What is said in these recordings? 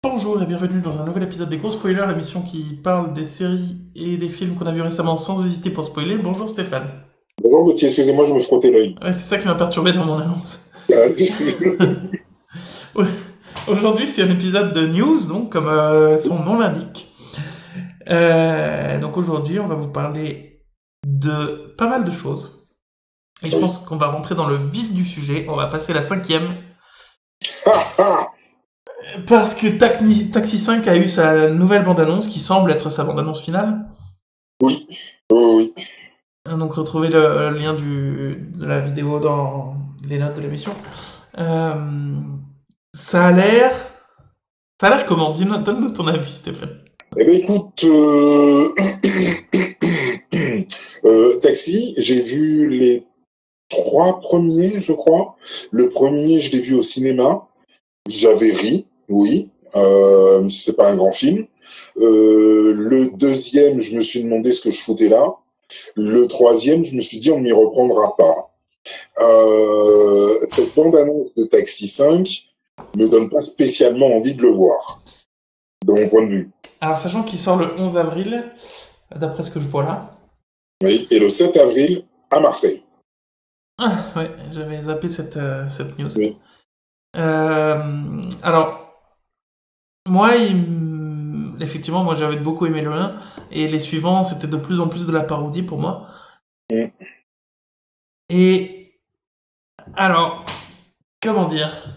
Bonjour et bienvenue dans un nouvel épisode des Gros Spoilers, l'émission qui parle des séries et des films qu'on a vus récemment sans hésiter pour spoiler. Bonjour Stéphane. Bonjour Gauthier, excusez-moi, je me frottais l'œil. Ouais, c'est ça qui m'a perturbé dans mon annonce. Excusez-moi. Ouais. Aujourd'hui, c'est un épisode de news, donc comme son nom l'indique. Donc aujourd'hui, on va vous parler de pas mal de choses. Et je Oui. pense qu'on va rentrer dans le vif du sujet. On va passer la cinquième. Parce que Taxi 5 a eu sa nouvelle bande-annonce qui semble être sa bande-annonce finale. Oui, oui, oui. Donc retrouvez le lien de la vidéo dans les notes de l'émission. Euh, ça a l'air... Ça a l'air comment? Donne-nous ton avis, Stéphane. Eh bien écoute, Taxi, j'ai vu les trois premiers, je crois. Le premier, je l'ai vu au cinéma. J'avais ri, oui. C'est pas un grand film. Le deuxième, je me suis demandé ce que je foutais là. Le troisième, je me suis dit, on m'y reprendra pas. Cette bande-annonce de Taxi 5 me donne pas spécialement envie de le voir, de mon point de vue. Alors, sachant qu'il sort le 11 avril, d'après ce que je vois là. Oui, et le 7 avril à Marseille. Ah, ouais, j'avais zappé cette news. Oui. Alors, moi, effectivement, moi j'avais beaucoup aimé le 1, et les suivants, c'était de plus en plus de la parodie pour moi. Mm. Et alors, comment dire?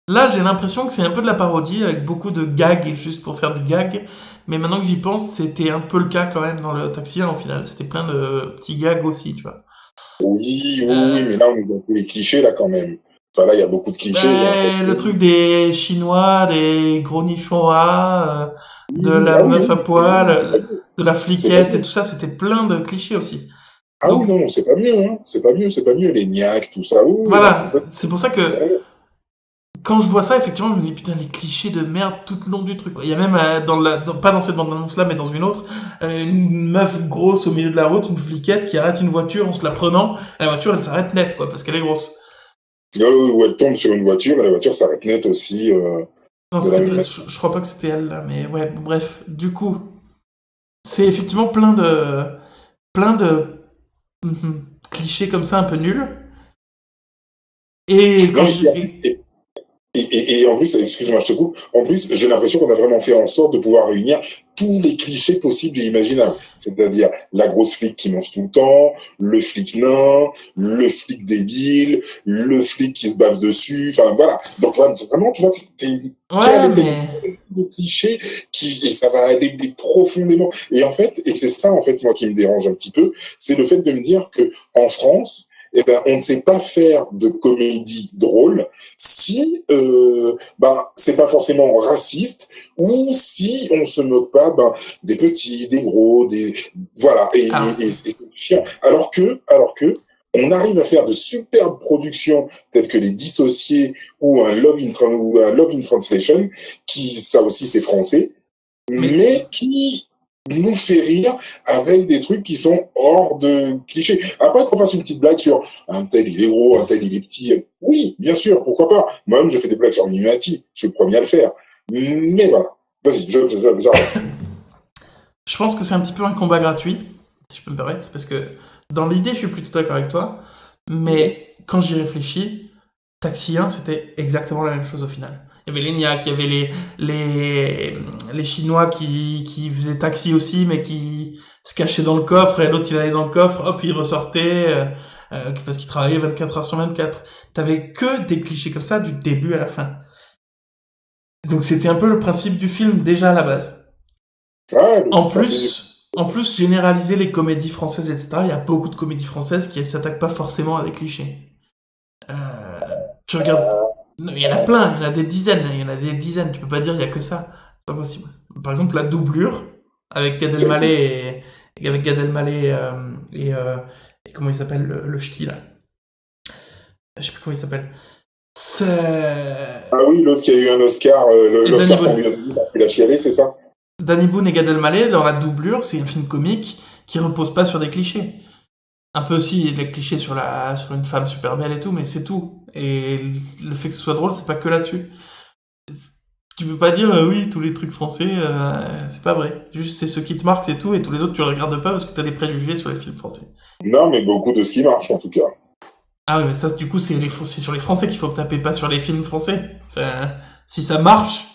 Là, j'ai l'impression que c'est un peu de la parodie, avec beaucoup de gags, juste pour faire du gag. Mais maintenant que j'y pense, c'était un peu le cas quand même dans le Taxi 1 au final. C'était plein de petits gags aussi, tu vois. Oui, oui, oui, mais Euh, là, on est dans tous les clichés, là, quand même. Enfin, là, il y a beaucoup de clichés, j'ai le l'impression. truc des Chinois, des gros nichons de Oui, la ah oui, meuf à oui, c'est pas mieux, c'est pas poil, mieux. de la C'est pas fliquette et mieux. tout ça, c'était plein de clichés aussi. Ah oui, Donc non, non, c'est pas mieux, hein. C'est pas mieux, c'est pas mieux. Les niaques, tout ça, oui, oui, non, voilà, complètement. c'est pour ça que quand je vois ça, effectivement, je me dis putain, les clichés de merde tout le long du truc. Quoi. Il y a même, pas dans cette bande-annonce-là, mais dans une autre, une meuf grosse au milieu de la route, une fliquette qui arrête une voiture en se la prenant. La voiture, elle s'arrête net, quoi, parce qu'elle est grosse. Où elle tombe sur une voiture, et la voiture s'arrête net aussi, Non, de la c'était même pas, manière. je crois pas que c'était elle, là, mais ouais, bon, bref. Du coup, c'est effectivement plein de clichés comme ça, un peu nuls. Et Non, quand et puis, en plus, j'ai... et en plus, excuse-moi, je te coupe, en plus, j'ai l'impression qu'on a vraiment fait en sorte de pouvoir réunir tous les clichés possibles et imaginables. C'est-à-dire la grosse flic qui mange tout le temps, le flic nain, le flic débile, le flic qui se bave dessus, enfin voilà. Donc vraiment, tu vois, t'es une Ouais, qualité mais... de clichés et ça va aller profondément. Et en fait, et c'est ça en fait moi qui me dérange un petit peu, c'est le fait de me dire que en France, eh ben, on ne sait pas faire de comédie drôle si c'est pas forcément raciste ou si on se moque pas des petits, des gros, des voilà Alors, et c'est chiant. On arrive à faire de superbes productions telles que Les Dissociés ou ou un Love in Translation, qui ça aussi c'est français, mais... mais qui nous fait rire avec des trucs qui sont hors de clichés. Après, qu'on fasse une petite blague sur un tel il est gros, un tel il est petit, oui, bien sûr, pourquoi pas. Moi-même, je fais des blagues sur Mimimati, je suis le premier à le faire. Mais voilà, vas-y, j'arrête. Je pense que c'est un petit peu un combat gratuit, si je peux me permettre, parce que dans l'idée, je suis plutôt d'accord avec toi, Mhm. mais quand j'y réfléchis, Taxi 1, c'était exactement la même chose au final. Il y avait les niaques, il y avait les Chinois qui faisaient taxi aussi, mais qui se cachaient dans le coffre, et l'autre il allait dans le coffre, hop, il ressortait, parce qu'il travaillait 24 heures sur 24. T'avais que des clichés comme ça du début à la fin. Donc c'était un peu le principe du film déjà à la base. Ah, le En principe du... plus, généraliser les comédies françaises, etc. Il y a beaucoup de comédies françaises qui ne s'attaquent pas forcément à des clichés. Euh, tu regardes, il y en a plein, il y en a des dizaines, il y en a des dizaines. Tu peux pas dire il y a que ça, c'est pas possible. Par exemple, la doublure avec Gad C'est Elmaleh avec Gad Elmaleh et comment il s'appelle le ch'ti là. Je sais plus comment il s'appelle. C'est Ah oui, l'autre qui a eu un Oscar, et Danny l'Oscar qu'on Boone. lui a donné parce qu'il a chialé, c'est ça? Danny Boone et Gad Elmaleh dans la doublure, c'est un film comique qui repose pas sur des clichés. Un peu aussi les clichés sur une femme super belle et tout, mais c'est tout. Et le fait que ce soit drôle, c'est pas que là-dessus. Tu peux pas dire oui, tous les trucs français, c'est pas vrai. Juste c'est ceux qui te marquent, c'est tout, et tous les autres tu les regardes pas parce que t'as des préjugés sur les films français. Non, mais beaucoup de ce qui marche, en tout cas. Ah ouais, mais ça du coup c'est sur les Français qu'il faut taper, pas sur les films français. Enfin, si ça marche,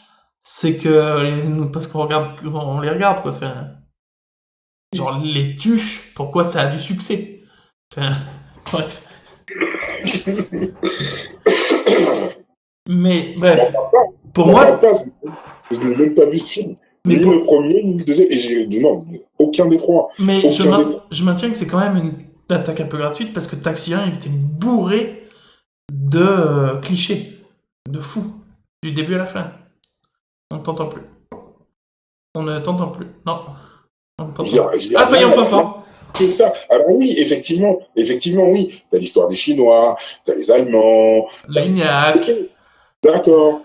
c'est que parce qu'on regarde, on les regarde quoi. Enfin, genre les tuches, pourquoi ça a du succès? Enfin, bref. Mais On bref, n'en parle pas. pour On n'en parle moi, pas. Je n'ai même pas vu ce film. mais Ni pour, le premier, ni le deuxième. Et non, aucun des trois. mais Aucun des trois. je maintiens que c'est quand même une attaque un peu gratuite parce que Taxi 1 il était bourré de clichés, de fou, du début à la fin. On ne t'entend plus. On ne t'entend plus. Non, on ne t'entend plus. Ah, ça y est, on t'entend. Tout ça. Alors oui, effectivement, oui. T'as l'histoire des Chinois, t'as les Allemands. L'Ignac, D'accord.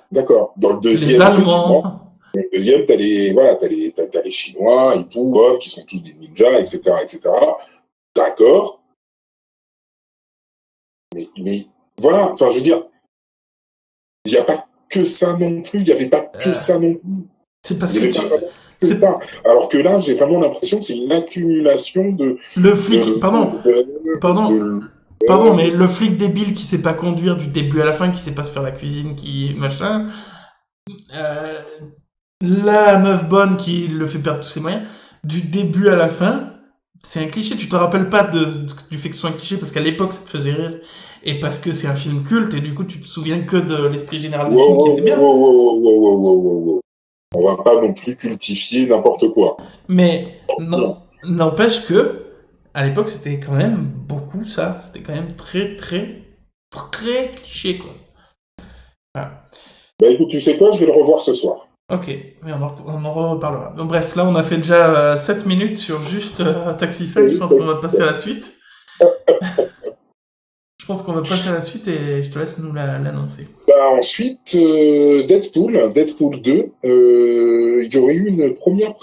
Dans le les deuxième, effectivement. Allemands. Dans le deuxième, t'as les Chinois et tout, hop, qui sont tous des ninjas, etc. D'accord. Mais voilà, enfin, je veux dire, il n'y a pas que ça non plus. Il n'y avait pas que ça non plus. C'est parce Il n'y que avait pas que ça. Alors que là, j'ai vraiment l'impression que c'est une accumulation de. le flic, pardon, mais le flic débile qui sait pas conduire du début à la fin, qui sait pas se faire la cuisine, qui machin, la meuf bonne qui le fait perdre tous ses moyens, du début à la fin, c'est un cliché. Tu te rappelles pas du fait que ce soit un cliché parce qu'à l'époque ça te faisait rire et parce que c'est un film culte et du coup tu te souviens que de l'esprit général du film qui était bien. Wow. On va pas non plus cultifier n'importe quoi. Mais n'empêche que à l'époque c'était quand même beaucoup ça. C'était quand même très cliché quoi. Voilà. Bah écoute, tu sais quoi, je vais le revoir ce soir. Ok, mais on en reparlera. Donc, bref, là on a fait déjà 7 minutes sur juste Taxi 5, je pense qu'on va passer à la suite. Je pense qu'on va passer à la suite et je te laisse nous l'annoncer. Bah ensuite, Deadpool 2, il y aurait eu une première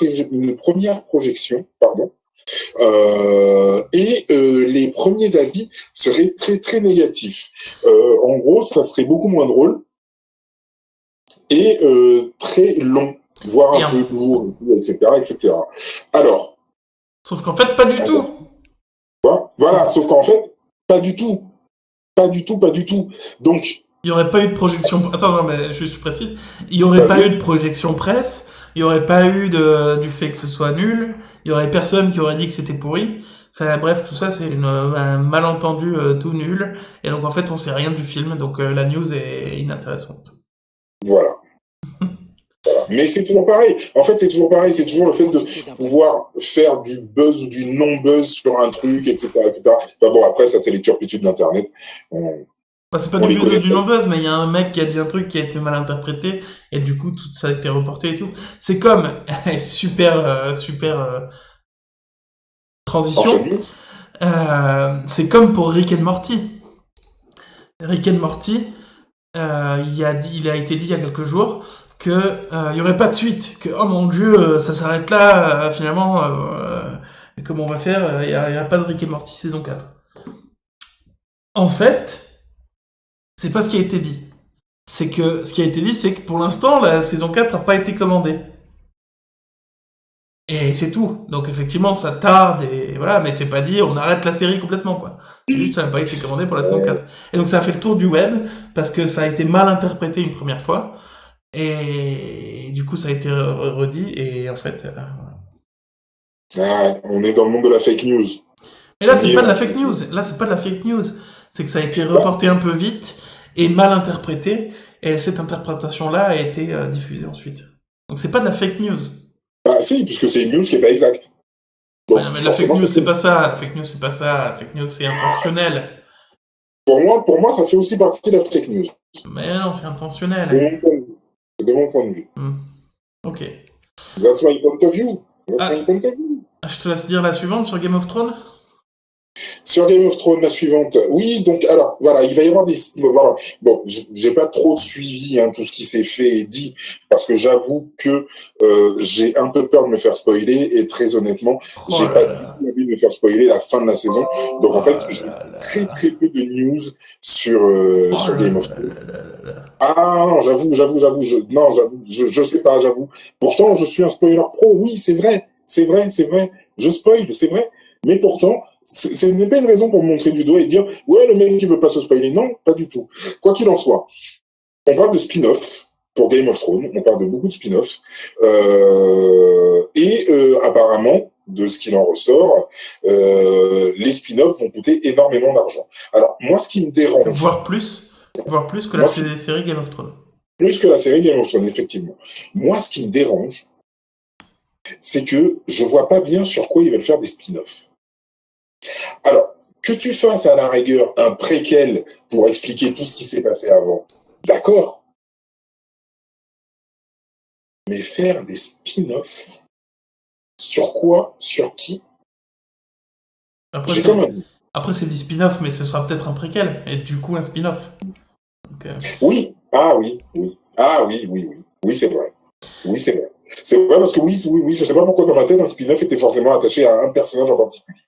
projection, pardon. Et les premiers avis seraient très négatifs. En gros, ça serait beaucoup moins drôle et très long, voire un peu lourd, etc. Alors. Sauf qu'en fait, pas du tout. Voilà, sauf qu'en fait, pas du tout. Donc. Il n'y aurait pas eu de projection. Attends, non, mais juste je précise. Il n'y aurait pas eu de projection presse. Il n'y aurait pas eu du fait que ce soit nul. Il n'y aurait personne qui aurait dit que c'était pourri. Enfin bref, tout ça c'est un malentendu tout nul. Et donc en fait on sait rien du film, donc la news est inintéressante. Voilà. Mais c'est toujours pareil. En fait, c'est toujours pareil. C'est toujours le fait de pouvoir faire du buzz ou du non-buzz sur un truc, etc. Enfin bon, après, ça c'est les turpitudes d'Internet. C'est pas du buzz ou du non-buzz, mais il y a un mec qui a dit un truc qui a été mal interprété, et du coup tout ça a été reporté et tout. C'est comme super transition. C'est comme pour Rick and Morty. Rick and Morty, il a été dit il y a quelques jours que il y aurait pas de suite, que oh mon dieu, ça s'arrête là, finalement, comment on va faire, il y a pas de Rick and Morty saison 4. En fait, c'est pas ce qui a été dit. C'est que ce qui a été dit, c'est que pour l'instant, la saison 4 n'a pas été commandée. Et c'est tout. Donc effectivement, ça tarde et voilà, mais c'est pas dit on arrête la série complètement quoi. C'est juste ça n'a pas été commandé pour la saison 4. Et donc ça a fait le tour du web parce que ça a été mal interprété une première fois et du coup ça a été redit et en fait on est dans le monde de la fake news. Et là c'est pas de la fake news. Là c'est pas de la fake news. C'est que ça a été reporté un peu vite et mal interprété et cette interprétation là a été diffusée ensuite. Donc c'est pas de la fake news. Bah si, puisque c'est une news qui est pas exacte. Donc, mais la fake news, c'est pas ça. La fake news, c'est pas ça. La fake news, c'est intentionnel. Pour moi, ça fait aussi partie de la fake news. Mais non, c'est intentionnel. C'est de mon point de vue. Ok. That's my point of view. Je te laisse dire la suivante sur Game of Thrones. Sur Game of Thrones, la suivante. Oui, donc, alors, voilà, il va y avoir des... Voilà. Bon, j'ai pas trop suivi tout ce qui s'est fait et dit, parce que j'avoue que j'ai un peu peur de me faire spoiler, et très honnêtement, j'ai pas du tout envie de me faire spoiler la fin de la saison. Donc en fait, Oh j'ai là très là. très peu de news sur Oh sur là Game of là Thrones. là là là. Ah non, je sais pas, j'avoue. Pourtant, je suis un spoiler pro. Oui, c'est vrai. Je spoil, c'est vrai. Mais pourtant, ce n'est pas une raison pour me montrer du doigt et dire ouais, le mec qui veut pas se spoiler. Non, pas du tout. Quoi qu'il en soit, on parle de spin-off pour Game of Thrones. On parle de beaucoup de spin-off. Apparemment, de ce qu'il en ressort, les spin-offs vont coûter énormément d'argent. Alors, moi, ce qui me dérange, Voire plus que la moi, série Game of Thrones. plus que la série Game of Thrones, effectivement. Moi, ce qui me dérange, c'est que je vois pas bien sur quoi ils veulent faire des spin-offs. Alors, que tu fasses à la rigueur un préquel pour expliquer tout ce qui s'est passé avant, d'accord. Mais faire des spin-offs, sur quoi, sur qui? Après, J'ai comme un doute. c'est du spin-off, mais ce sera peut-être un préquel, et du coup un spin-off. Donc, Oui, oui, c'est vrai. Oui, c'est vrai. C'est vrai parce que oui, je sais pas pourquoi dans ma tête un spin-off était forcément attaché à un personnage en particulier.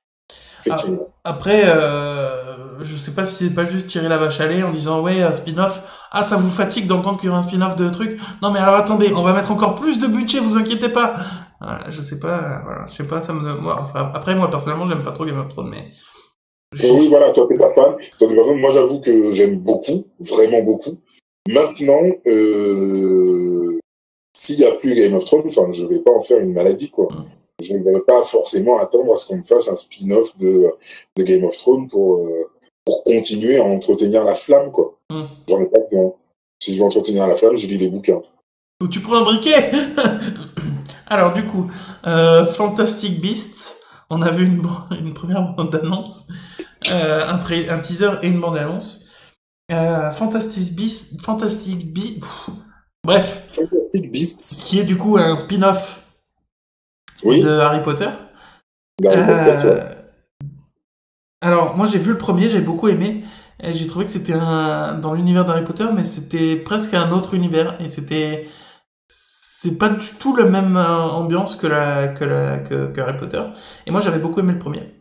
Effectivement. Après, je sais pas si c'est pas juste tirer la vache à lait en disant ouais, un spin-off. Ah, ça vous fatigue d'entendre qu'il y aura un spin-off de truc. Non, mais alors attendez, on va mettre encore plus de budget, vous inquiétez pas. Voilà, je sais pas, voilà, je sais pas, ça me. Après, moi personnellement, j'aime pas trop Game of Thrones, mais. Oui, voilà, toi t'es pas fan. Moi j'avoue que j'aime beaucoup, vraiment beaucoup. Maintenant, s'il y a plus Game of Thrones, enfin, je vais pas en faire une maladie, quoi. Je ne vais pas forcément attendre à ce qu'on me fasse un spin-off de Game of Thrones pour continuer à entretenir la flamme, quoi. J'en ai pas besoin. Si je veux entretenir la flamme, je lis les bouquins. Ou tu prends un briquet. Alors du coup, Fantastic Beasts, on a vu une première bande-annonce, un teaser et une bande-annonce. Fantastic Beasts, bref, Fantastic Beasts. qui est du coup un spin-off Oui. de Harry Potter. D'Harry Potter, ouais. Alors moi j'ai vu le premier, j'ai beaucoup aimé. Et j'ai trouvé que c'était dans l'univers d'Harry Potter, mais c'était presque un autre univers et c'est pas du tout la même ambiance que Harry Potter. Et moi j'avais beaucoup aimé le premier.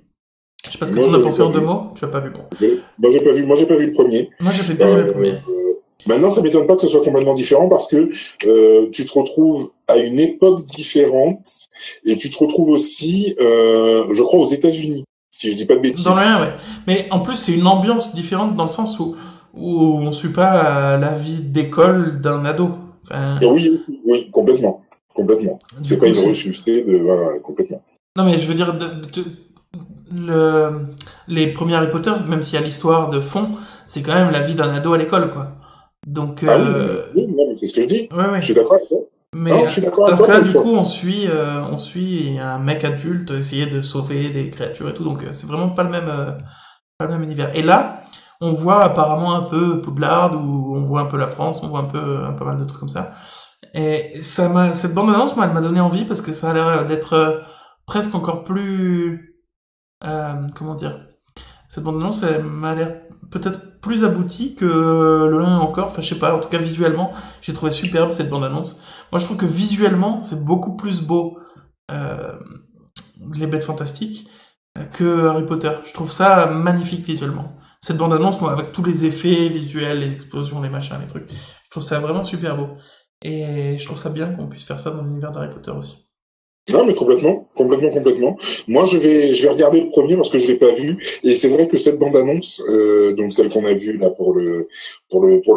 Je sais pas ce que tu en as pensé en 2 mots. Tu as pas vu, bon. Moi j'ai pas vu le premier. Moi j'avais bien aimé le premier. Maintenant, ça m'étonne pas que ce soit complètement différent parce que tu te retrouves à une époque différente et tu te retrouves aussi, je crois, aux États-Unis, si je dis pas de bêtises. Dans le rien, ouais. Mais en plus c'est une ambiance différente dans le sens où on suit pas la vie d'école d'un ado. Enfin, Oui, complètement. C'est pas une ressuscité complètement. Non mais je veux dire, les premiers Harry Potter, même s'il y a l'histoire de fond, c'est quand même la vie d'un ado à l'école, quoi. Donc, oui, non, mais c'est ce que je dis. ouais. Je suis d'accord avec toi. Mais je suis d'accord avec alors que toi. là, du coup, on suit un mec adulte essayer de sauver des créatures et tout, donc c'est vraiment pas le même univers. Et là, on voit apparemment un peu Poudlard, où on voit un peu la France, on voit un peu mal de trucs comme ça. Et cette bande-annonce, moi, elle m'a donné envie parce que ça a l'air d'être presque encore plus, comment dire, cette bande-annonce, elle m'a l'air peut-être plus aboutie que le 1 encore. Enfin, je sais pas, en tout cas, visuellement, j'ai trouvé superbe cette bande-annonce. Moi, je trouve que visuellement, c'est beaucoup plus beau, euh, les Bêtes Fantastiques, que Harry Potter. Je trouve ça magnifique visuellement. Cette bande-annonce, moi, avec tous les effets visuels, les explosions, les machins, les trucs, je trouve ça vraiment super beau. Et je trouve ça bien qu'on puisse faire ça dans l'univers d'Harry Potter aussi. Non, mais complètement. Moi, je vais regarder le premier parce que je l'ai pas vu. Et c'est vrai que cette bande-annonce, donc celle qu'on a vue là pour le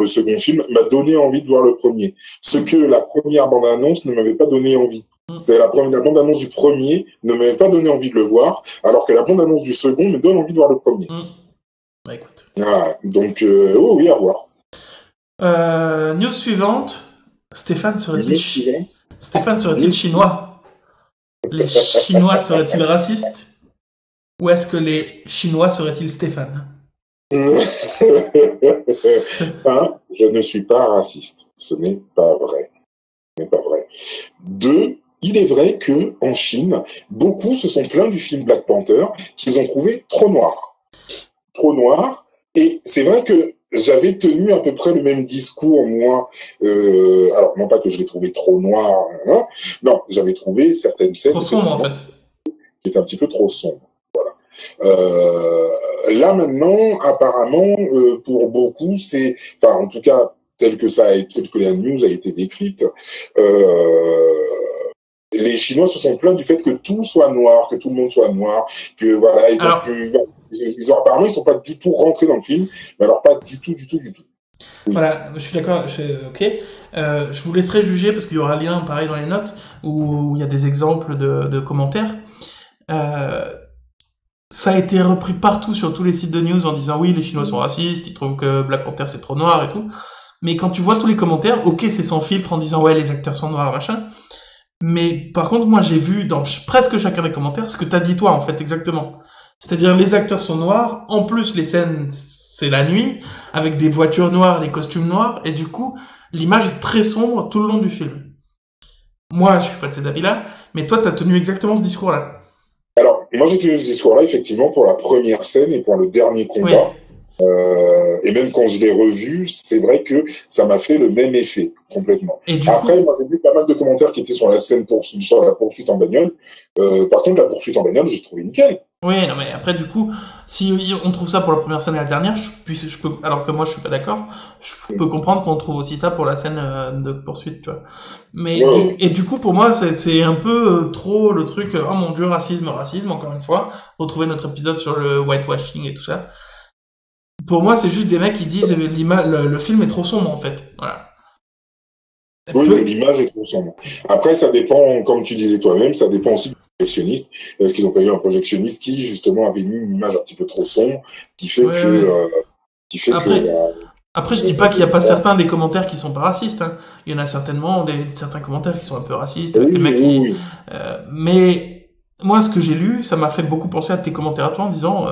second film, m'a donné envie de voir le premier. Ce que la première bande-annonce ne m'avait pas donné envie. C'est la bande-annonce du premier ne m'avait pas donné envie de le voir, alors que la bande-annonce du second me donne envie de voir le premier. Bah écoute. Donc, oui, à voir. News suivante. Stéphane serait-il chinois? Les Chinois seraient-ils racistes? Ou est-ce que les Chinois seraient-ils Stéphane? Je ne suis pas raciste. Ce n'est pas vrai. Deux, il est vrai que en Chine, beaucoup se sont plaints du film Black Panther qu'ils ont trouvé trop noir. Et c'est vrai que j'avais tenu à peu près le même discours, moi. Alors, non pas que je l'ai trouvé trop noir, hein, non, j'avais trouvé certaines scènes... Trop sombre, en fait. Qui étaient un petit peu trop sombres. Voilà. Là maintenant, apparemment, pour beaucoup, enfin en tout cas tel que la news a été décrite, les Chinois se sont plaints du fait que tout soit noir, que tout le monde soit noir, que voilà, et donc apparemment ils sont pas du tout rentrés dans le film, mais alors pas du tout. Oui. Voilà, je suis d'accord, ok. Je vous laisserai juger parce qu'il y aura un lien pareil dans les notes où il y a des exemples de commentaires. Ça a été repris partout sur tous les sites de news en disant oui, les Chinois sont racistes, ils trouvent que Black Panther c'est trop noir et tout. Mais quand tu vois tous les commentaires, ok, c'est sans filtre en disant ouais, les acteurs sont noirs, machin. Mais par contre, moi j'ai vu dans presque chacun des commentaires ce que t'as dit toi en fait, exactement. C'est-à-dire les acteurs sont noirs, en plus les scènes c'est la nuit, avec des voitures noires, des costumes noirs, et du coup l'image est très sombre tout le long du film. Moi je suis pas de cet avis-là, mais toi t'as tenu exactement ce discours-là. Alors, moi j'ai tenu ce discours-là effectivement pour la première scène et pour le dernier combat. Oui. Et même quand je l'ai revu, c'est vrai que ça m'a fait le même effet complètement. Après, moi j'ai vu pas mal de commentaires qui étaient sur la scène sur la poursuite en bagnole. Par contre, la poursuite en bagnole, j'ai trouvé nickel. Oui, non mais après du coup, si on trouve ça pour la première scène et la dernière, je peux, alors que moi je suis pas d'accord, je peux comprendre qu'on trouve aussi ça pour la scène de poursuite, tu vois. Mais du coup pour moi c'est un peu trop le truc, oh mon dieu, racisme, encore une fois, retrouver notre épisode sur le whitewashing et tout ça. Pour moi c'est juste des mecs qui disent le film est trop sombre en fait, voilà. Oui, l'image est trop sombre. Après ça dépend, comme tu disais toi-même, ça dépend aussi projectionniste, parce qu'ils ont pas eu un projectionniste qui justement avait mis une image un petit peu trop sombre, qui fait Après, je dis pas qu'il n'y a pas certains des commentaires qui sont pas racistes. Hein. Il y en a certainement certains commentaires qui sont un peu racistes avec les mecs qui. Mais moi, ce que j'ai lu, ça m'a fait beaucoup penser à tes commentaires à toi en disant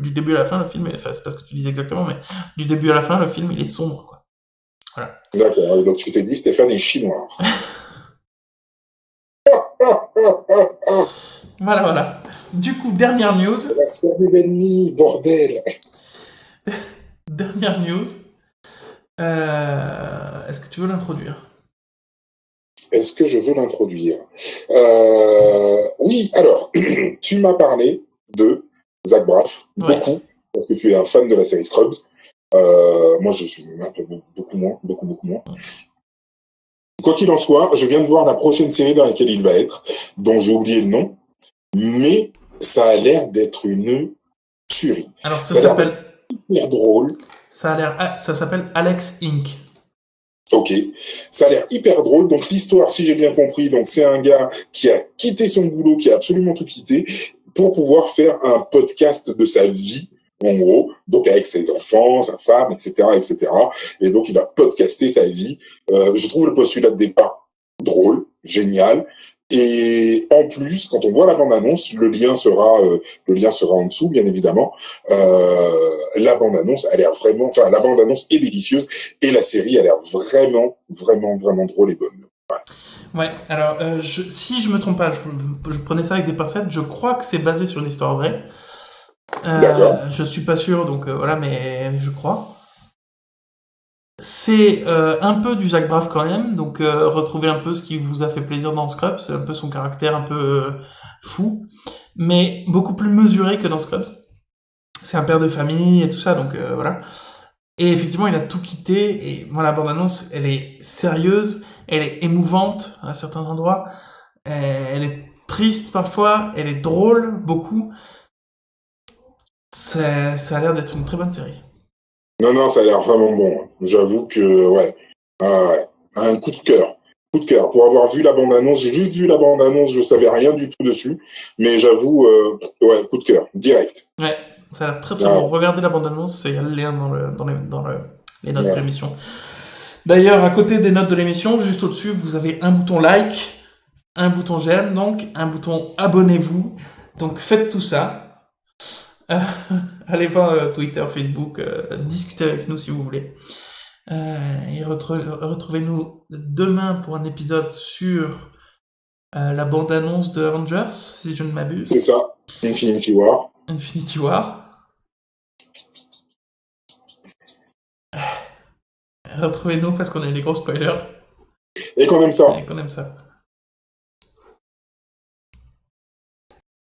du début à la fin, le film, enfin, c'est pas ce que tu disais exactement, mais du début à la fin, le film, il est sombre, quoi. Voilà. D'accord. Et donc tu t'es dit Stéphane est chinois. Voilà. Du coup, dernière news. On va se faire des ennemis, bordel. Dernière news. Est-ce que tu veux l'introduire ? Est-ce que je veux l'introduire ? Oui, alors, tu m'as parlé de Zach Braff, beaucoup, parce que tu es un fan de la série Scrubs. Moi, je suis un peu beaucoup moins. Quoi qu'il en soit, je viens de voir la prochaine série dans laquelle il va être, dont j'ai oublié le nom, mais ça a l'air d'être une tuerie. Alors, ça s'appelle hyper drôle. Ça s'appelle Alex Inc. Ok, ça a l'air hyper drôle. Donc l'histoire, si j'ai bien compris, donc c'est un gars qui a quitté son boulot, qui a absolument tout quitté, pour pouvoir faire un podcast de sa vie, en gros, donc avec ses enfants, sa femme, etc. Et donc il va podcaster sa vie. Je trouve le postulat de départ drôle, génial. Et en plus, quand on voit la bande-annonce, le lien sera en dessous, bien évidemment. La bande-annonce a l'air vraiment, enfin, la bande-annonce est délicieuse et la série a l'air vraiment drôle et bonne. Ouais, alors, si je me trompe pas, je prenais ça avec des pincettes, je crois que c'est basé sur une histoire vraie. D'accord. Je suis pas sûr, donc voilà, mais je crois. C'est un peu du Zach Braff quand même, donc retrouver un peu ce qui vous a fait plaisir dans Scrubs, c'est un peu son caractère un peu fou, mais beaucoup plus mesuré que dans Scrubs. C'est un père de famille et tout ça, donc voilà. Et effectivement, il a tout quitté, et moi, la bande-annonce, elle est sérieuse, elle est émouvante à certains endroits, elle est triste parfois, elle est drôle, beaucoup. Ça a l'air d'être une très bonne série. Non, ça a l'air vraiment bon. J'avoue que, ouais. Un coup de cœur. Pour avoir vu la bande-annonce, j'ai juste vu la bande-annonce, je savais rien du tout dessus, mais j'avoue, coup de cœur, direct. Ouais, ça a l'air très bon. Regardez la bande-annonce, il y a le lien dans les notes de l'émission. D'ailleurs, à côté des notes de l'émission, juste au-dessus, vous avez un bouton like, un bouton j'aime, donc un bouton abonnez-vous. Donc faites tout ça. Allez voir Twitter, Facebook, discutez avec nous si vous voulez. Et retrouvez-nous demain pour un épisode sur la bande-annonce de Avengers, si je ne m'abuse. C'est ça, Infinity War. Retrouvez-nous parce qu'on a des gros spoilers. Et qu'on aime ça.